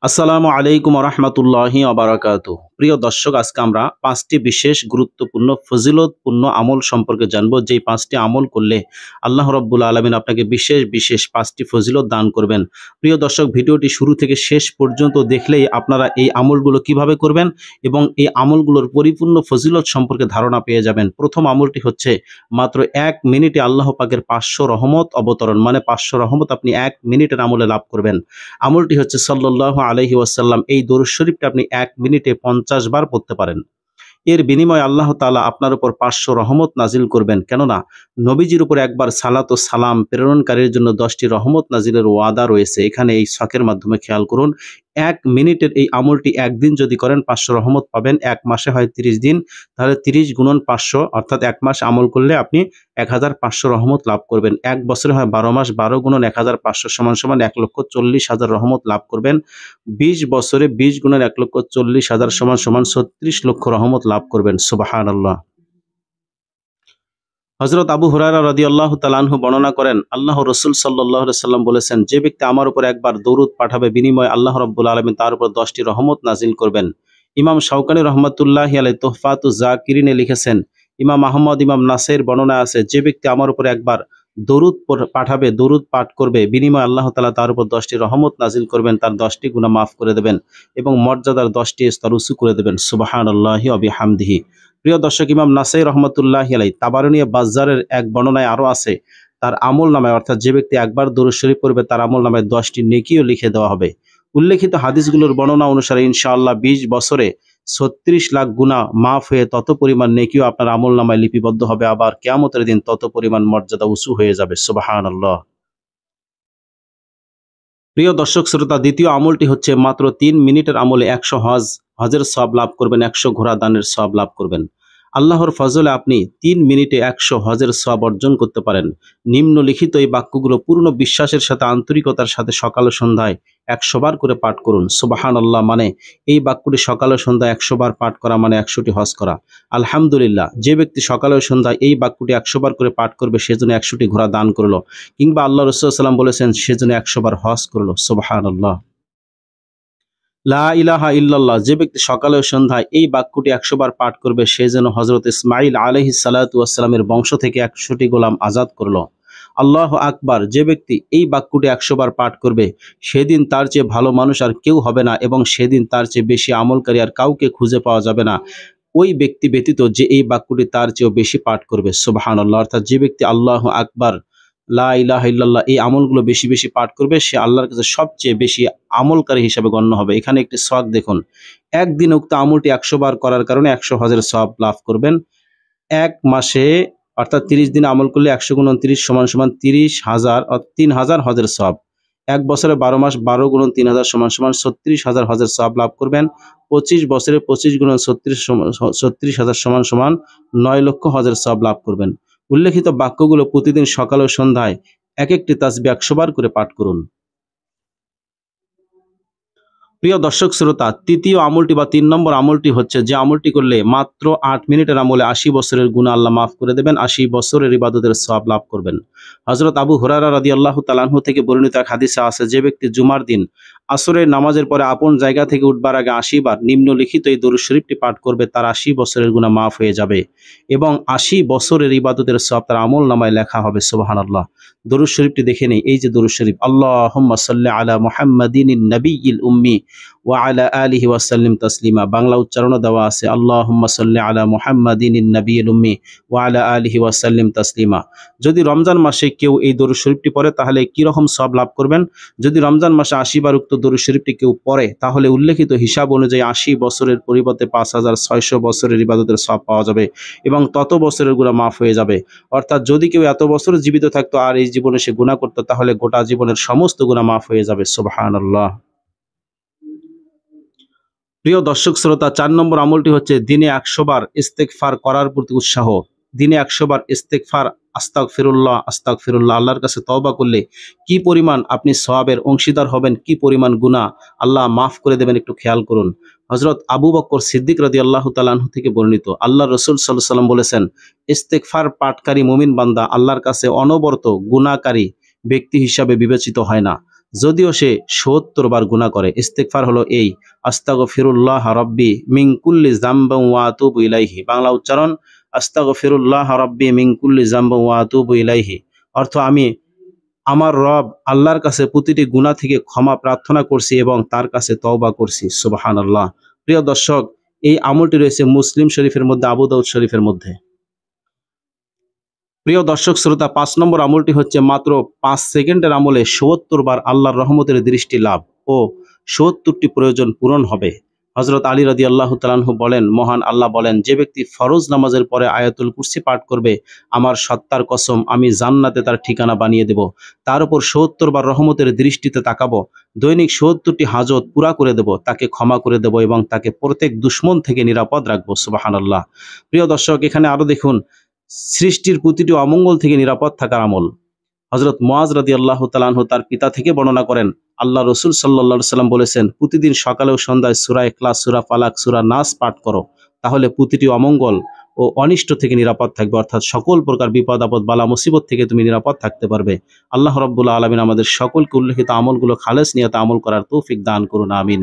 আসসালামু আলাইকুম রহমতুল্লাহি আবরাকাতু। প্রিয় দর্শক, আজকে আমরা পাঁচটি বিশেষ গুরুত্বপূর্ণ ফজিলতপূর্ণ আমল সম্পর্কে জানবো, যেই পাঁচটি আমল করলে আল্লাহ রব্বুল আলমিন আপনাকে বিশেষ বিশেষ পাঁচটি ফজিলত দান করবেন। প্রিয় দর্শক, ভিডিওটি শুরু থেকে শেষ পর্যন্ত দেখলেই আপনারা এই আমলগুলো কিভাবে করবেন এবং এই আমলগুলোর পরিপূর্ণ ফজিলত সম্পর্কে ধারণা পেয়ে যাবেন। প্রথম আমলটি হচ্ছে মাত্র 1 মিনিটে আল্লাহ পাকের 500 রহমত অবতরণ, মানে 500 রহমত আপনি 1 মিনিটের আমলে লাভ করবেন। আমলটি হচ্ছে সাল্লাল্লাহু আলাইহি ওয়াসাল্লাম, এই দরুদ শরীফটা আপনি 1 মিনিটে 50 বার পড়তে পারেন। এর বিনিময়ে আল্লাহ তাআলা আপনার উপর 500 রহমত নাজিল করবেন। কেননা নবীজির উপর একবার সালাত ও সালাম প্রেরণকারীর জন্য 10টি রহমত নাজিলের ওয়াদা রয়েছে। এখানে এই ছকের মাধ্যমে খেয়াল করুন, 1 মিনিটের এই আমলটি একদিন যদি করেন 500 রহমত পাবেন। এক মাসে হয় 30 দিন, তাহলে 30 গুণন 500, অর্থাৎ এক মাস আমল করলে আপনি 1500 রহমত লাভ করবেন। এক বছরে হয় 12 মাস, 12 গুণন 1500 সমান সমান 1,40,000 রহমত লাভ করবেন। 20 বছরে 20 গুণের 1,40,000 সমান সমান 36 লক্ষ রহমত লাভ করবেন। সুবহানাল্লাহ। হযরত আবু হুরায়রা রাদিয়াল্লাহু তাআলা আনহু বর্ণনা করেন, আল্লাহ রাসূল সাল্লাল্লাহু আলাইহি সাল্লাম বলেছেন, যে ব্যক্তি আমার উপর একবার দরুদ পাঠাবে, বিনিময়ে আল্লাহ রাব্বুল আলামিন তার উপর 10টি রহমত নাজিল করবেন। ইমাম শাওকানী রাহমাতুল্লাহি আলাইহি তুহফাতুজ জাকিরিনে লিখেছেন, ইমাম আহমদ, ইমাম নাসাইর বর্ণনা আছে, যে ব্যক্তি আমার উপর একবার দরুদ পাঠাবে, দরুদ পাঠ করবে, বিনিময়ে আল্লাহ তাআলা তার উপর 10টি রহমত নাজিল করবেন, তার 10টি গুনাহ মাফ করে দেবেন এবং মর্যাদার 10টি স্তর উঁচু করে দেবেন। সুবহানাল্লাহি ওয়া বিহামদিহি। প্রিয় দর্শক, ইমাম নাসাই রহমতুল্লাহি আলাইহি তাবারানী বাজ্জারের এক বর্ণনায় আরো আছে, তার আমল নামায়, অর্থাৎ যে ব্যক্তি একবার দরুদ শরীফ পড়বে তার আমল নামায় 10টি নেকিও লিখে দেওয়া হবে। উল্লেখিত হাদিসগুলোর বর্ণনা অনুসারে ইনশাআল্লাহ 20 বছরে 36 লাখ গুনাহ মাফ হয়ে তত পরিমাণ নেকিও আপনার আমল নামায় লিপিবদ্ধ হবে, আবার কিয়ামতের দিন তত পরিমাণ মর্যাদা উঁচু হয়ে যাবে। সুবহানাল্লাহ। প্রিয় দর্শক শ্রোতা, দ্বিতীয় আমলটি হচ্ছে মাত্র 3 মিনিটের আমলে 100 হজের সওয়াব লাভ করবেন, 100 ঘোড়া দানের সওয়াব লাভ করবেন। আল্লাহর ফজলে আপনি 3 মিনিটে 100 হজের সওয়াব অর্জন করতে পারেন। নিম্নলিখিত এই বাক্যগুলো পূর্ণ বিশ্বাসের সাথে, আন্তরিকতার সাথে সকাল ও সন্ধ্যায় 100 বার করে পাঠ করুন। সুবহানাল্লাহ মানে এই বাক্যটি সকাল ও সন্ধ্যায় 100 বার পাঠ করা মানে 100টি হজ করা। আলহামদুলিল্লাহ, যে ব্যক্তি সকাল ও সন্ধ্যায় এই বাক্যটি 100 বার করে পাঠ করবে, সেজন্য 100টি ঘোড়া দান করলো, কিংবা আল্লাহ রাসূল সাল্লাল্লাহু আলাইহি ওয়াসাল্লাম বলেছেন সেজন্য 100 বার হজ করলো। সুবহানাল্লাহ। লা ইলাহা ইল্লাল্লাহ, যে ব্যক্তি সকালে ও সন্ধ্যায় এই বাক্যটি 100 বার পাঠ করবে, সে যেন হযরত ইসমাঈল আলাইহিস সালাতু ওয়াস সালামের বংশ থেকে 100টি গোলাম আজাদ করলো। আল্লাহু আকবার, যে ব্যক্তি এই বাক্যটি 100 বার পাঠ করবে, সেদিন তার চেয়ে ভালো মানুষ আর কেউ হবে না এবং সেদিন তার চেয়ে বেশি আমলকারী আর কাউকে খুঁজে পাওয়া যাবে না, ওই ব্যক্তি ব্যতীত যে এই বাক্যটি তার চেয়েও বেশি পাঠ করবে। সুবহানাল্লাহ। অর্থাৎ যে ব্যক্তি আল্লাহু আকবার, লা ইলাহা ইল্লাল্লাহ এই আমলগুলো বেশি বেশি পাঠ করবে, সে আল্লাহর কাছে সবচেয়ে বেশি আমলকারী হিসেবে গণ্য হবে। এখানে একটি সওয়াব দেখুন, একদিন উক্ত আমলটি 100 বার করার কারণে 100 হজের সওয়াব লাভ করবেন। এক মাসে অর্থাৎ 30 দিন আমল করলে 100 গুণ 29 সমান সমান 30,000 3,000 হজের সওয়াব। এক বছরে 12 মাস, 12 গুণ 3,000 সমান সমান 36,000 হজের সওয়াব লাভ করবেন। 25 বছরে 25 গুণ 36,000 সমান সমান 9 লক্ষ হজের সওয়াব লাভ করবেন। উল্লেখিত বাক্যগুলো প্রতিদিন সকাল ও সন্ধ্যায় এক একটি তাসবিহ 100 বার করে পাঠ করুন। প্রিয় দর্শক শ্রোতা, তৃতীয় আমলটি বা 3 নম্বর আমলটি হচ্ছে, যে আমলটি করলে মাত্র 8 মিনিটের আমলে 80 বছরের গুনাহ আল্লাহ মাফ করে দেবেন, 80 বছরের ইবাদতের সওয়াব লাভ করবেন। হযরত আবু হুরায়রা রাদিয়াল্লাহু তাআলা আনহু থেকে বর্ণিত এক হাদিসে আছে, যে ব্যক্তি জুমার দিন আসরের নামাজের পরে আপন জায়গা থেকে উঠবার আগে 80 বার নিম্নলিখিত এই দরুদ শরীফটি পাঠ করবে, তার 80 বছরের গুনাহ মাফ হয়ে যাবে এবং 80 বছরের ইবাদতের সওয়াব তার আমল নামায় লেখা হবে। সুবহানাল্লাহ। দরুদ শরীফটি দেখে নেই, এই যে দরুদ শরীফ, আল্লাহুম্মা সাল্লি আলা মুহাম্মাদিনিন নাবিয়্যিল উম্মি ওয়া আলা আলিহি ওয়া সাল্লিম তাসলিমা। বাংলা উচ্চারণও দেওয়া আছে, আল্লাহুম্মা সাল্লি আলা মুহাম্মাদিনিন নাবিয়্যিল উম্মি ওয়া আলা আলিহি ওয়া সাল্লিম তাসলিমা। যদি রমজান মাসে কেউ এই দরুদ শরীফটি পড়ে, তাহলে কি রকম সওয়াব লাভ করবেন? যদি রমজান মাসে 80 বার উক্ত দরুদ শরীফটি কেউ পড়ে, তাহলে উল্লেখিত হিসাব অনুযায়ী 80 বছরের পরিবর্তে 5,600 বছরের ইবাদতের সওয়াব পাওয়া যাবে এবং তত বছরের গুনাহ মাফ হয়ে যাবে। অর্থাৎ যদি কেউ এত বছর জীবিত থাকতো আর এই জীবনে সে গুনাহ করতো, তাহলে গোটা জীবনের সমস্ত গুনাহ মাফ হয়ে যাবে। সুবহানাল্লাহ। প্রিয় দর্শক শ্রোতা, 4 নম্বর আমলটি হচ্ছে দিনে 100 বার ইস্তেগফার করার প্রতি উৎসাহ। দিনে 100 বার ইস্তেগফার, আস্তাগফিরুল্লাহ আস্তাগফিরুল্লাহ, আল্লাহর কাছে তওবা করলে কি পরিমাণ আপনি সওয়াবের অংশীদার হবেন, কি পরিমাণ গুনাহ আল্লাহ মাফ করে দেবেন, একটু খেয়াল করুন। হযরত আবু বকর সিদ্দিক রাদিয়াল্লাহু তাআলা আনহু থেকে বর্ণিত, আল্লাহর রাসূল সাল্লাল্লাহু আলাইহি ওয়াসাল্লাম বলেছেন, ইস্তেগফার পাঠকারী মুমিন বান্দা আল্লাহর কাছে অনবরত গুনাহকারী ব্যক্তি হিসাবে বিবেচিত হয় না। যদিও সে ৭০ বার গুনাহ করে। ইস্তেগফার হলো এই, আস্তাগফিরুল্লাহ রাব্বি মিন কুল্লি যামবিন ওয়া আতুবু ইলাইহি। বাংলা উচ্চারণ, আস্তাগফিরুল্লাহ রাব্বি মিন কুল্লি যামবিন ওয়া আতুবু ইলাইহি। অর্থ, আমি আমার রব আল্লাহর কাছে প্রতিটি গুনাহ থেকে ক্ষমা প্রার্থনা করছি এবং তার কাছে তওবা করছি। সুবহানাল্লাহ। প্রিয় দর্শক, এই আমলটি রয়েছে মুসলিম শরীফের মধ্যে, আবু দাউদ শরীফের মধ্যে। প্রিয় দর্শক শ্রোতা, ৫ নম্বর আমলটি হচ্ছে মাত্র ৫ সেকেন্ডের আমলে ৭০ বার আল্লাহর রহমতের দৃষ্টি লাভ ও ৭০টি প্রয়োজন পূরণ হবে। হযরত আলী রাদিয়াল্লাহু তাআলা আনহু বলেন, মহান আল্লাহ বলেন, যে ব্যক্তি ফরজ নামাজের পরে আয়াতুল কুরসি পাঠ করবে, আমার সত্তার কসম, আমি জান্নাতে তার ঠিকানা বানিয়ে দেব। তার উপর ৭০ বার রহমতের দৃষ্টিতে তাকাবো, দৈনিক ৭০টি হাজত পুরা করে দেব, তাকে ক্ষমা করে দেব এবং তাকে প্রত্যেক দুশমন থেকে নিরাপদ রাখবো। সুবহানাল্লাহ। প্রিয় দর্শক, এখানে আরো দেখুন, সৃষ্টির প্রতিটি অমঙ্গল থেকে নিরাপদ থাকার আমল। হযরত মুআজ রাদিয়াল্লাহু তাআলা আনহু তার পিতা থেকে বর্ণনা করেন, আল্লাহ রাসূল সাল্লাল্লাহু আলাইহি সাল্লাম বলেছেন, প্রতিদিন সকালে ও সন্ধ্যায় সূরা ইখলাস, সূরা ফালাক, সূরা নাস পাঠ করো, তাহলে প্রতিটি অমঙ্গল ও অনিষ্ট থেকে নিরাপদ থাকবে। অর্থাৎ সকল প্রকার বিপদ আপদ, বালা মুসিবত থেকে তুমি নিরাপদ থাকতে পারবে। আল্লাহ রাব্বুল আলামিন আমাদের সকলকে উল্লেখিত আমলগুলো খালেস নিয়তে আমল করার তৌফিক দান করুন। আমিন।